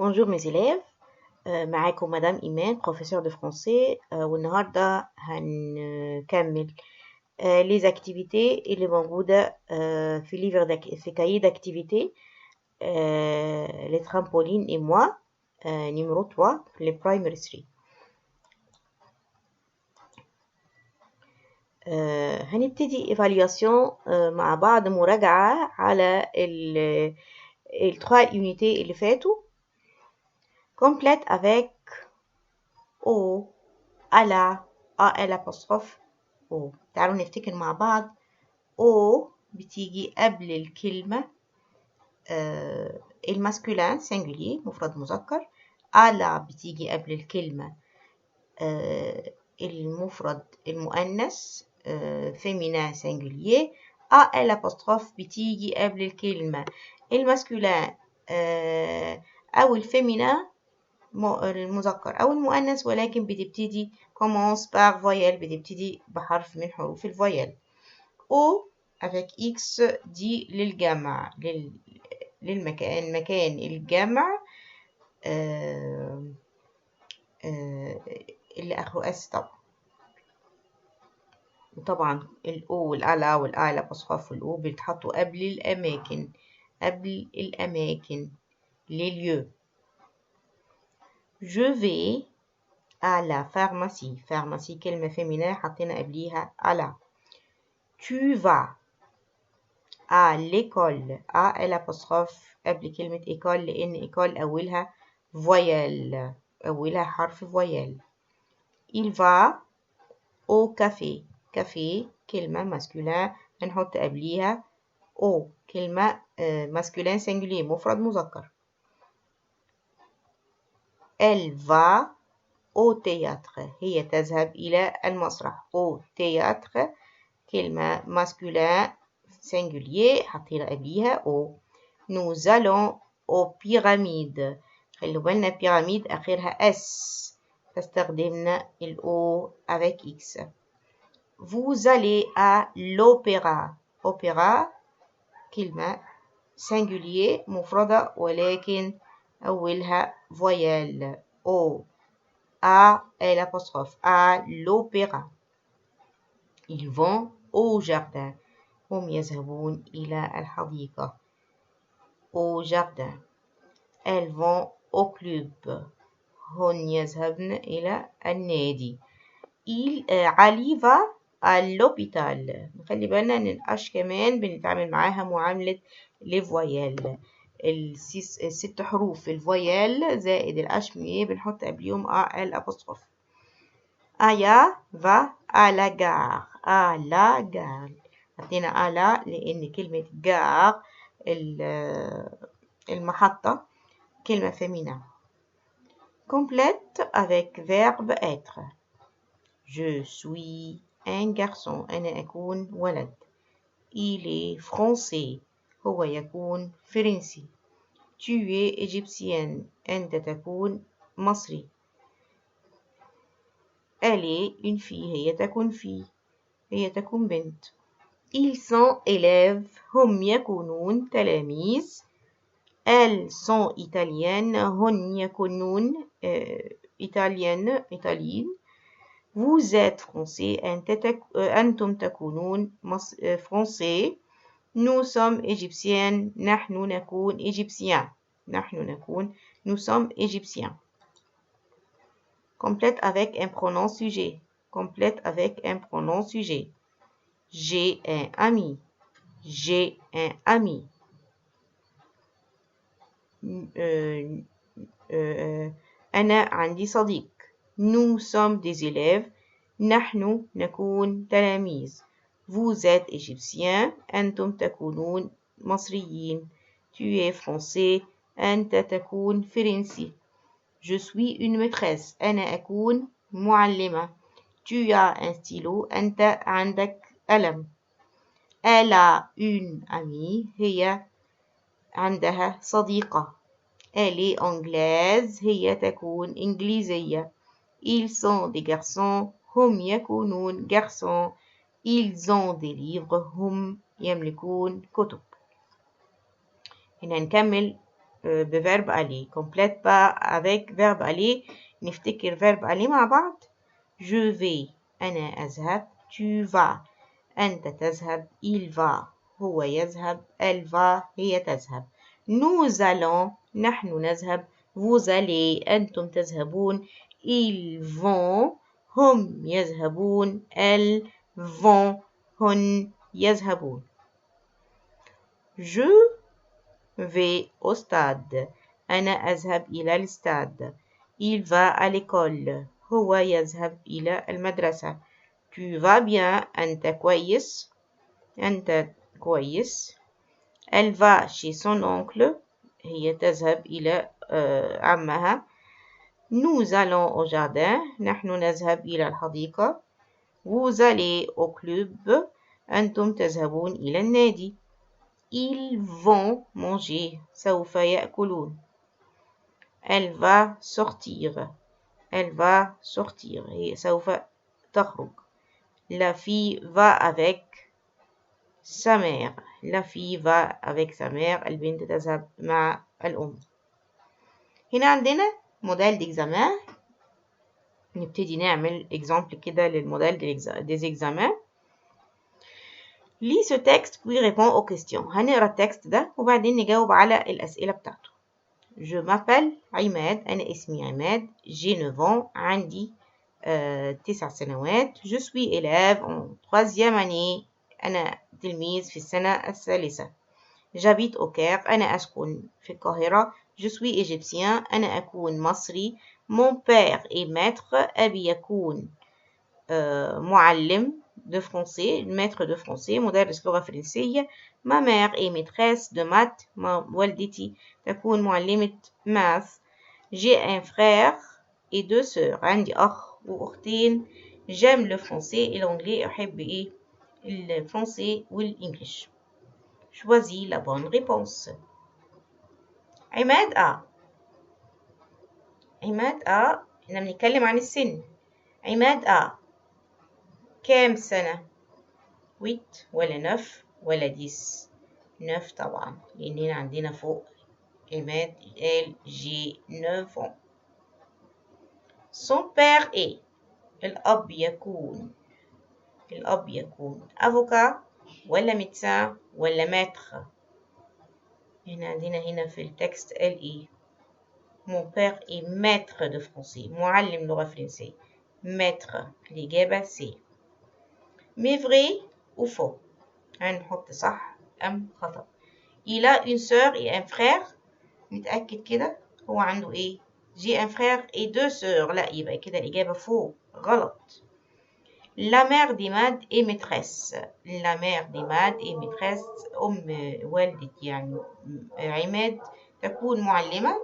Bonjour mes élèves, معاكم مدام إيمان professeur de français والنهاردة هنكمل les activités اللي موجودة في livre في cahier d'activités les trampolines et moi numéro 3 les primary 3 هنبتدي évaluation مع بعض مراجعة على التخوا unités اللي فاتوا complète avec au à la apostrophe او. تعالوا نفتكر مع بعض. او بتيجي قبل الكلمة الماسكولين سينجولي مفرد مذكر. على بتيجي قبل الكلمة المفرد المؤنث فيمينين سينجولي. الابوستروف بتيجي قبل الكلمة الماسكولين أو الفيمينين المذكر أو المؤنث، ولكن بتبتدي commence par voyelle، بتبتدي بحرف من حروف الفويل. او avec x دي للجمع، للمكان، مكان الجمع اللي آخره اس طبعا. وطبعا الاو والألا والآ الأبوستروف والأو بيتحطوا قبل الأماكن، قبل الأماكن les lieux. Je vais à la pharmacie. pharmacie كلمة féminin حطينا قبليها على. Tu vas à l'école. الأبوستروف قبل كلمة école لأن école أولها voyelle، أولها حرف voyelle. Il va au café. café كلمة masculin هنحط قبليها au. كلمة masculin singulier مفرد مذكر. Elle va au théâtre. هي تذهب إلى المسرح. au théâtre كلمة masculin singulier حطينا قبليها au. Nous allons aux pyramides. خلوا بالنا بيراميد آخرها s، فاستخدمنا الأو avec x. Vous allez à l'opéra. opéra كلمة singulier مفردة ولكن أولها voyelle O. À l'apostrophe à l'opéra. Ils vont au jardin. هم يذهبون إلى الحديقة. au jardin. Elles vont au club. هن يذهبن إلى النادي. علي va à l'hôpital. نخلي بالنا إن الأش كمان بنتعامل معاها معاملة لفويال. الست حروف الفويال زائد الأشمية بنحط قبليهم الأبوستروف. آيا va à la gare. à la gare حطينا على لأن كلمة gare المحطة كلمة féminin. Complète avec verbe être. Je suis un garçon. أنا أكون ولد. Il est français. هو يكون فرنسي. Tu es égyptienne. أنت تكون مصري. Elle est une fille. هي تكون fille. هي تكون بنت. Ils sont élèves. هم يكونون تلاميذ. Elles sont italiennes. هن يكونون إيطاليين. Vous êtes français. أنتم تكونون français. Nous sommes égyptiennes. نحن نكون égyptiens. Nous sommes égyptiens. Complète avec un pronom sujet. Complète avec un pronom sujet. J'ai un ami. J'ai un ami. أنا عندي صديق. Nous sommes des élèves. نحن نكون تلاميذ. Vous êtes égyptien. أنتم تكونون مصريين. Tu es français. أنت تكون فرنسي. Je suis une maîtresse. أنا أكون معلمة. Tu as un stylo. أنت عندك قلم. Elle a une amie. هي عندها صديقة. Elle est anglaise. هي تكون إنجليزية. Ils sont des garçons. هم يكونون garçons. Ils ont des livres. هم يملكون كتب. هنا نكمل بverbe aller. Complète pas avec verbe aller. نفتكر verbe aller مع بعض. Je vais. أنا أذهب. Tu vas. أنت تذهب. Il va. هو يذهب. Elle va. هي تذهب. Nous allons. نحن نذهب. Vous allez. أنتم تذهبون. Ils vont. هم يذهبون. Elles vont. هن يذهبون. Je vais au stade. أنا أذهب إلى الاستاد. Il va à l'école. هو يذهب إلى المدرسة. Tu vas bien. أنت كويس. أنت كويس. Elle va chez son oncle. هي تذهب إلى عمها. Nous allons au jardin. نحن نذهب إلى الحديقة. Vous allez au club. أنتم تذهبون إلى النادي. Ils vont manger. سوف يأكلون. Elle va sortir. Elle va sortir. هي سوف تخرج. La fille va avec sa mère. La fille va avec sa mère. البنت تذهب مع الأم. هنا عندنا موديل d'examen. نبتدي نعمل exemple كده للموديل des examens. lis ce texte puis réponds aux questions. هنقرا التكست ده وبعدين نجاوب على الأسئلة بتاعته. Je m'appelle عماد. أنا اسمي عماد. J'ai 9 ans. عندي 9 سنوات. Je suis élève en 3e année. أنا تلميذ في السنة الثالثة. J'habite au Caire. أنا أسكن في القاهرة. Je suis égyptien. أنا أكون مصري. Mon père est maître. أبي يكون معلم de français, maître de français, مدرس لغة فرنسية. Ma mère est maîtresse de maths. والدتي تكون معلمة math. J'ai un frère et 2 sœurs. عندي أخ وأختين. J'aime le français et l'anglais. أحب الفرنسي والإنجليش. Choisis la bonne réponse. عماد A. عماد A. إحنا بنتكلم عن السن. عماد A. كام سنة؟ 8 ولا 9 ولا 10؟ 9 طبعا لأننا عندنا فوق عماد قال جي 9 ans. Son père est. الأب يكون avocat ولا médecin ولا maître. هنا عندنا في التكست قال إيه؟ Mon père est maître de français. معلم لغة فرنسية. maître. الإجابة C. Mais vrai ou faux؟ هنحط صح أم خطأ. Il a une sœur et un frère. نتأكد كده هو عنده إيه؟ J'ai un frère et 2 sœurs. لا يبقى كده الإجابة faux. غلط. La mère d'Imad est maîtresse. La mère d'Imad est maîtresse. والدة يعني عماد تكون معلمة.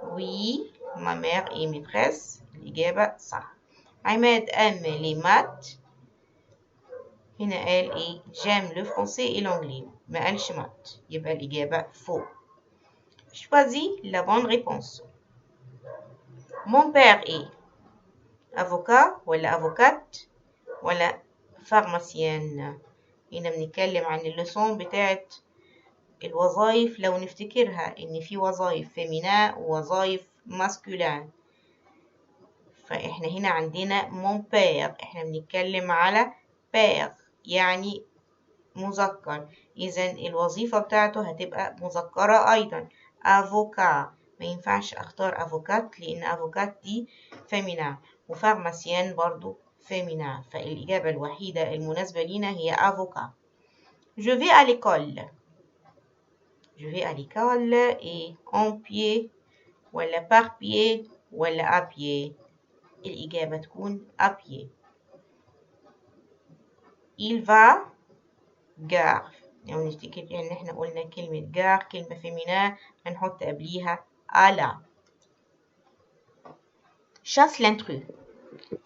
Oui, ma mère est maîtresse. الإجابة صح. عماد aime les maths. هنا قال إيه؟ j'aime le français et l'anglais. ما قالش maths. يبقى الإجابة faux. Choisis la bonne réponse. Mon père est avocat ولا avocate ولا pharmacienne. هنا بنتكلم عن اللسون بتاعت الوظائف. لو نفتكرها إن في وظائف فيمينا ووظائف ماسكولين. فإحنا هنا عندنا mon père. إحنا بنتكلم على père يعني مذكر. إذا الوظيفة بتاعته هتبقى مذكرة أيضا. avocat. ما ينفعش أختار افوكات لأن افوكات دي فيمينا وفارماسيان برضو فيمينا. فالإجابة الوحيدة المناسبة لينا هي افوكا. Je vais à l'école. Je vais à l'école et en pied ولا par pied ولا à pied. الإجابة تكون à pied. Il va gare. يعني نفتكر إن إحنا قلنا كلمة جار كلمة فيمينا هنحط قبليها على. chasse l'intrus.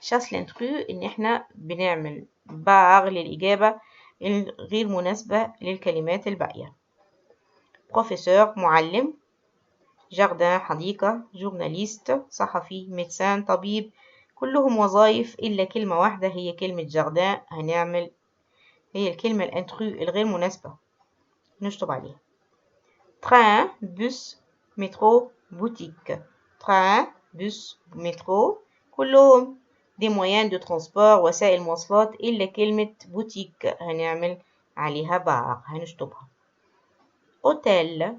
chasse l'intrus إن إحنا بنعمل باغ للإجابة الغير مناسبة للكلمات الباقية. بروفيسور معلم. جاردان حديقة. جورناليست صحفي. ميدسان طبيب. كلهم وظائف إلا كلمة واحدة هي كلمة جاردان هنعمل هي الكلمة الانترو الغير مناسبة نشطب عليها. train, bus, métro, boutique. train, bus, métro كلهم دي moyens de transport وسائل مواصلات إلا كلمة بوتيك هنعمل عليها باغ هنشطبها. hôtel,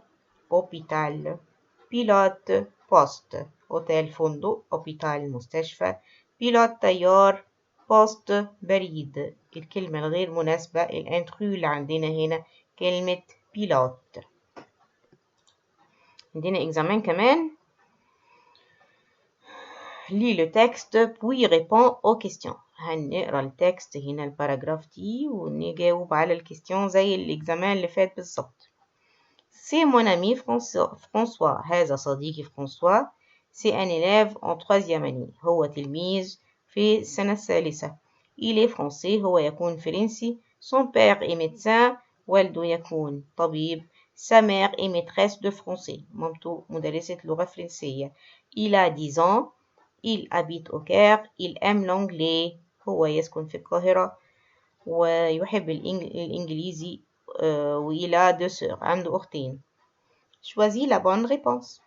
hôpital, pilote, poste. hôtel فندق، hôpital مستشفى، pilote طيار، poste بريد. الكلمة الغير مناسبة الانترو اللي عندنا هنا كلمة pilote. عندنا إكزامان كمان. lis le texte puis réponds aux questions. هنقرا التكست هنا الباراجراف دي ونجاوب على الكيستيون زي الإكزامان اللي فات بالظبط. C'est mon ami François. هذا صديقي فرانسوا. C'est un élève en 3e année. هو تلميذ في السنة الثالثة. Il est français. هو يكون فرنسي. Son père est médecin. والده يكون طبيب. Sa mère est maîtresse de français. مامته مدرسة لغة فرنسية. Il a 10 ans. Il habite au Caire. Il aime l'anglais. هو يسكن في القاهرة ويحب الإنجليزي. وإل a 2 sœurs. عنده أختين. Choisis la bonne réponse.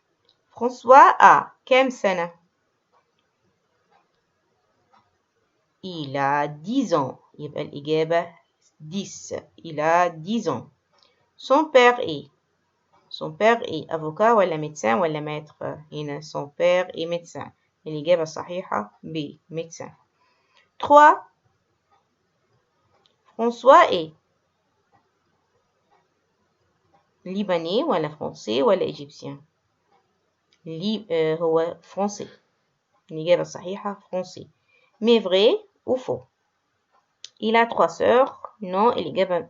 François a كم سنة؟ Il a 10 ans. يبقى الإجابة 10. Il a 10 ans. Son père est avocat ولا médecin ولا maître؟ هنا son père est médecin. الإجابة الصحيحة B médecin. 3. François est libanais ولا français ولا égyptien؟ هو français. الإجابة الصحيحة français. Mais vrai ou faux? Il a 3 sœurs. Non, الإجابة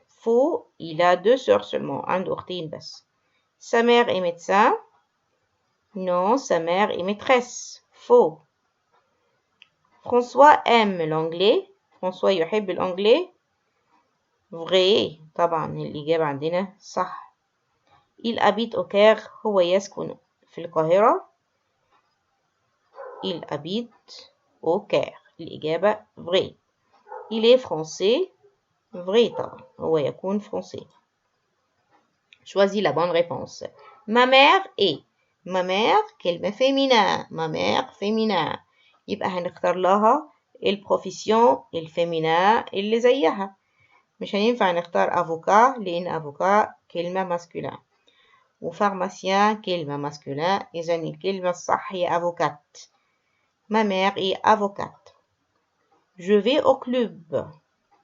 faux. Il a 2 sœurs seulement. عنده أختين بس. Sa mère est médecin. Non, sa mère est maîtresse. Faux. François aime l'anglais. François يحب الأنجلي. Vrai. طبعا الإجابة عندنا صح. Il habite au Caire. هو يسكن في القاهرة. Il habite au Caire. الإجابة vrai. Il est français. Vrai طبعا. هو يكون français. Choisis la bonne réponse. Ma mère est. Ma mère كلمة féminin. Ma mère féminin. يبقى هنختار لها البروفيسيون الفيمينا اللي زيها. مش هينفع نختار افوكا لان افوكا كلمة ماسكولين وفارماسيان كلمة ماسكولين. اذا الكلمة الصح هي افوكات. Ma mère est avocate. Je vais au club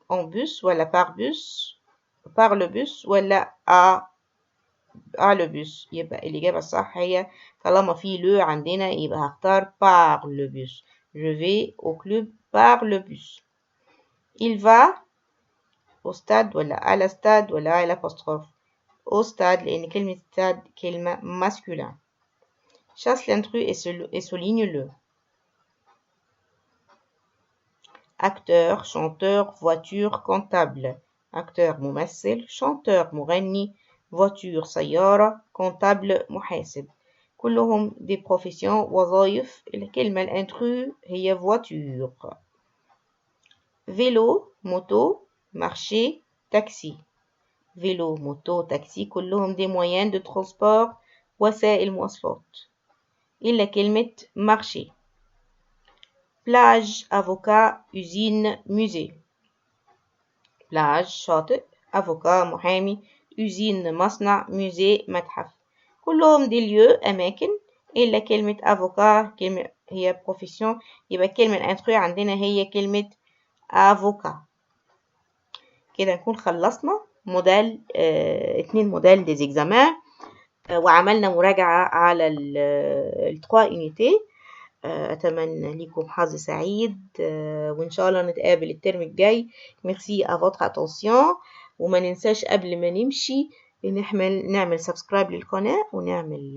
en bus ولا par bus. par le bus ولا à le bus. يبقى الإجابة الصح هي طالما في le عندنا يبقى هختار par le bus. Je vais au club par le bus. Il va au stade ولا à la stade ولا à l'apostrophe. au stade لأن كلمة stade كلمة masculin. Chasse l'intrus et souligne-le. Acteur, chanteur, voiture, comptable. acteur ممثل. chanteur مغني. voiture سيارة. comptable محاسب. كلهم دي بروفيسيون وظائف. الكلمة الانترو هي voiture. vélo moto marché taxi. vélo moto taxi كلهم دي moyens de transport وسائل مواصلات إلا كلمة marché. plage avocat usine musée. plage شاطئ. avocat محامي. usine مصنع. musée متحف. كلهم دي lieu أماكن إلا كلمة avocat كلمة هي profession. يبقى الكلمة الانترو عندنا هي كلمة avocat. كده نكون خلصنا موديل 2 موديل دي زيكزامان وعملنا مراجعة على التخوا يونيتي. أتمنى لكم حظ سعيد وإن شاء الله نتقابل الترم الجاي. ميرسي à votre attention. وما ننساش قبل ما نمشي نعمل سبسكرايب للقناة ونعمل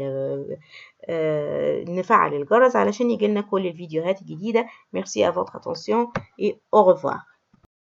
نفعل الجرس علشان يجيلنا كل الفيديوهات الجديدة. ميرسي à votre attention et au revoir.